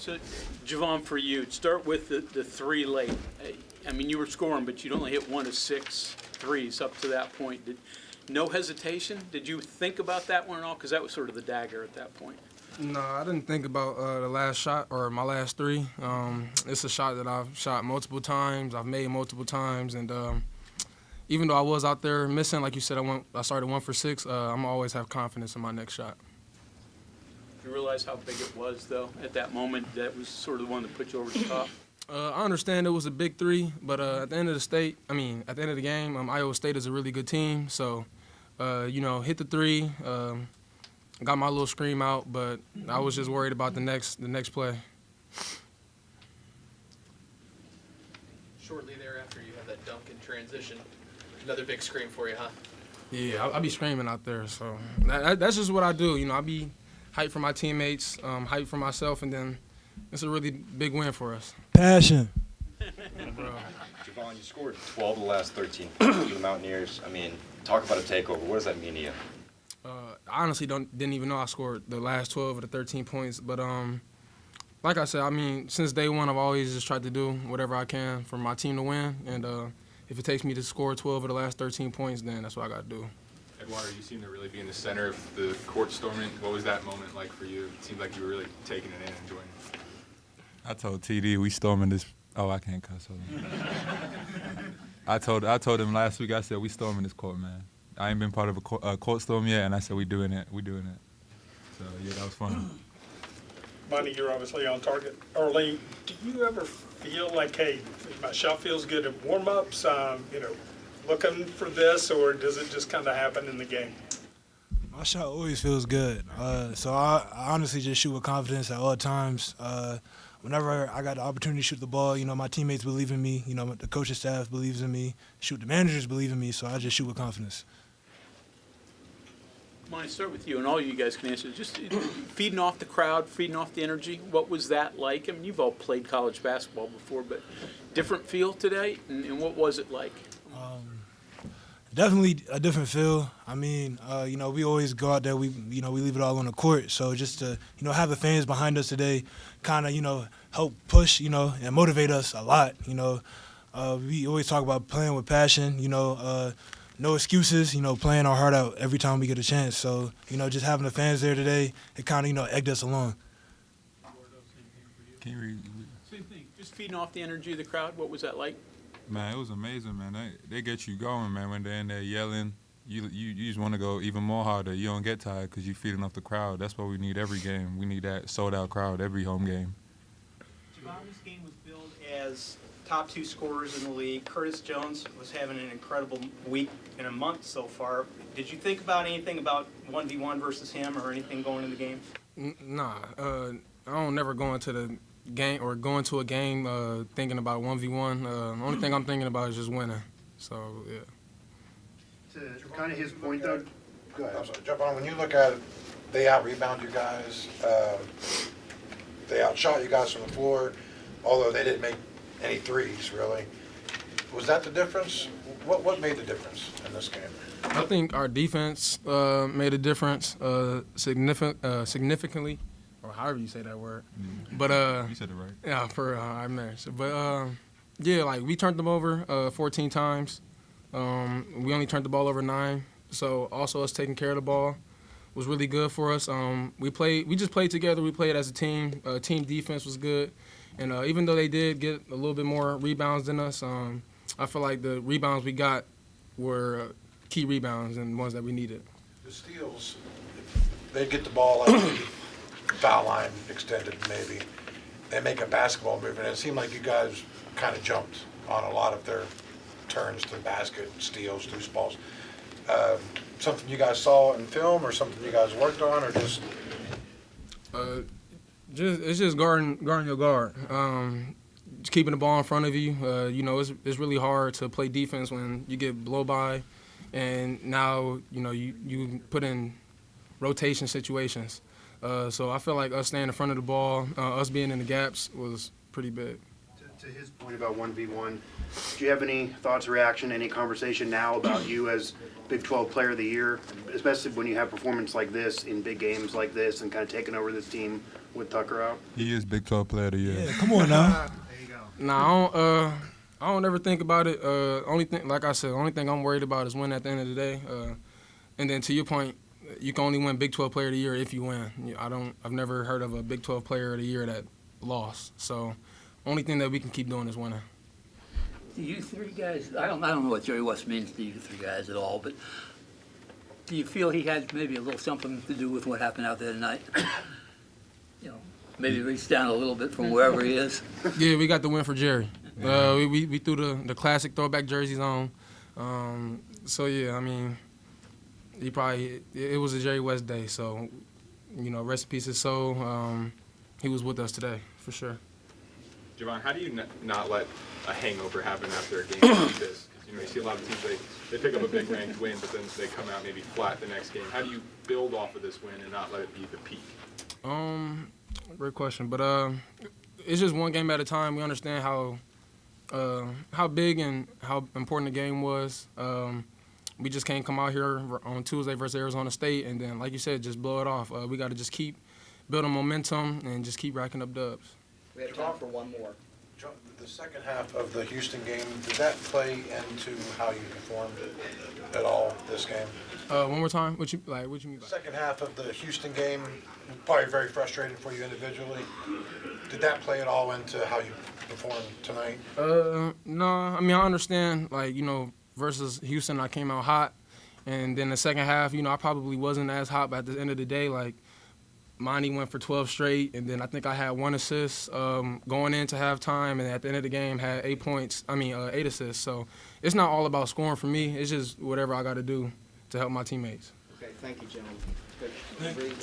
So, Javon, for you, start with the three late. I mean, you were scoring, but you'd only hit 1 of 6 threes up to that point. No hesitation? Did you think about that one at all? Because that was sort of the dagger at that point. No, I didn't think about the last shot or my last three. It's a shot that I've shot multiple times. I've made multiple times, and even though I was out there missing, like you said, I started 1 for 6. I'm always have confidence in my next shot. You realize how big it was, though, at that moment? That was sort of the one that put you over the top. I understand it was a big three, but at the end of the game, Iowa State is a really good team. So, hit the three. Got my little scream out, but I was just worried about the next play. Shortly thereafter, you have that dunk in transition. Another big scream for you, huh? Yeah, I'll be screaming out there. So that's just what I do. I be hyped for my teammates, hyped for myself, and then it's a really big win for us. Passion. Javon, you scored 12 of the last 13 points for the Mountaineers. I mean, talk about a takeover. What does that mean to you? I honestly didn't even know I scored the last 12 of the 13 points. But like I said, since day one, I've always just tried to do whatever I can for my team to win. And if it takes me to score 12 of the last 13 points, then that's what I got to do. Eduardo, you seem to really be in the center of the court storming. What was that moment like for you? It seemed like you were really taking it in and enjoying it. I told TD we storming this. Oh, I can't cuss. I told him last week. I said we storming this court, man. I ain't been part of a court storm yet, and I said we doing it. So yeah, that was fun. Monty, you're obviously on target early. Do you ever feel like, hey, my shot feels good in warm-ups, looking for this, or does it just kind of happen in the game? My shot always feels good. So I honestly just shoot with confidence at all times. Whenever I got the opportunity to shoot the ball, my teammates believe in me. The coaching staff believes in me. The managers believe in me, so I just shoot with confidence. Monty, start with you, and all you guys can answer. Just feeding off the crowd, feeding off the energy. What was that like? I mean, you've all played college basketball before, but different feel today, and what was it like? Definitely a different feel. We always go out there. We leave it all on the court. So just to, have the fans behind us today, kind of, help push, and motivate us a lot. We always talk about playing with passion. No excuses. Playing our heart out every time we get a chance. So just having the fans there today, it kind of egged us along. Can you read? Same thing. Just feeding off the energy of the crowd. What was that like? Man, it was amazing, man. They get you going, man. When they're in there yelling, you just want to go even more harder. You don't get tired because you're feeding off the crowd. That's what we need every game. We need that sold-out crowd every home game. Javon, this game was billed as top 2 scorers in the league. Curtis Jones was having an incredible week and a month so far. Did you think about anything about 1v1 versus him or anything going in the game? Nah, I don't never go into the game or going to a game thinking about 1v1. The only thing I'm thinking about is just winning. So, yeah. To kind of his point, though. Go ahead. I'm sorry, Javon, when you look at it, they out-rebound you guys. They outshot you guys from the floor, although they didn't make any threes, really. Was that the difference? What made the difference in this game? I think our defense made a difference significantly. Or however you say that word. But you said it right. Yeah, for our marriage. But we turned them over 14 times. We only turned the ball over 9. So also us taking care of the ball was really good for us. We just played together. We played as a team. Team defense was good. And even though they did get a little bit more rebounds than us, I feel like the rebounds we got were key rebounds and ones that we needed. The steals, they get the ball out of the foul line extended maybe. They make a basketball move, and it seemed like you guys kind of jumped on a lot of their turns to the basket, steals, loose balls. Something you guys saw in film or something you guys worked on, or just? It's just guarding your guard. Just keeping the ball in front of you. It's really hard to play defense when you get blow by, and now you put in rotation situations. So I feel like us staying in front of the ball, us being in the gaps was pretty big. To his point about 1v1, do you have any thoughts or reaction, any conversation now about you as Big 12 Player of the Year, especially when you have performance like this in big games like this and kind of taking over this team with Tucker out? He is Big 12 Player of the Year. Yeah, come on now. Nah, I don't ever think about it. Only thing, like I said, only thing I'm worried about is winning at the end of the day. And then to your point, you can only win Big 12 Player of the Year if you win. I've never heard of a Big 12 Player of the Year that lost. So, only thing that we can keep doing is winning. Do you three guys, I don't know what Jerry West means to you three guys at all, but do you feel he had maybe a little something to do with what happened out there tonight? Maybe reached down a little bit from wherever he is? Yeah, we got the win for Jerry. We threw the classic throwback jerseys on. So, yeah, I mean, it was a Jerry West day. So, rest in peace his soul. He was with us today, for sure. Javon, how do you not let a hangover happen after a game like this? You see a lot of teams, they pick up a big ranked win, but then they come out maybe flat the next game. How do you build off of this win and not let it be the peak? Great question, but it's just one game at a time. We understand how big and how important the game was. We just can't come out here on Tuesday versus Arizona State and then, like you said, just blow it off. We got to just keep building momentum and just keep racking up dubs. We have time for one more. The second half of the Houston game, did that play into how you performed at all this game? One more time. What you mean by The second half of the Houston game, probably very frustrating for you individually. Did that play at all into how you performed tonight? No. I mean, I understand. Versus Houston, I came out hot, and then the second half, I probably wasn't as hot. But at the end of the day, Monty went for 12 straight, and then I think I had 1 assist going into halftime, and at the end of the game had 8 assists. So it's not all about scoring for me. It's just whatever I got to do to help my teammates. Okay, thank you, gentlemen. Good.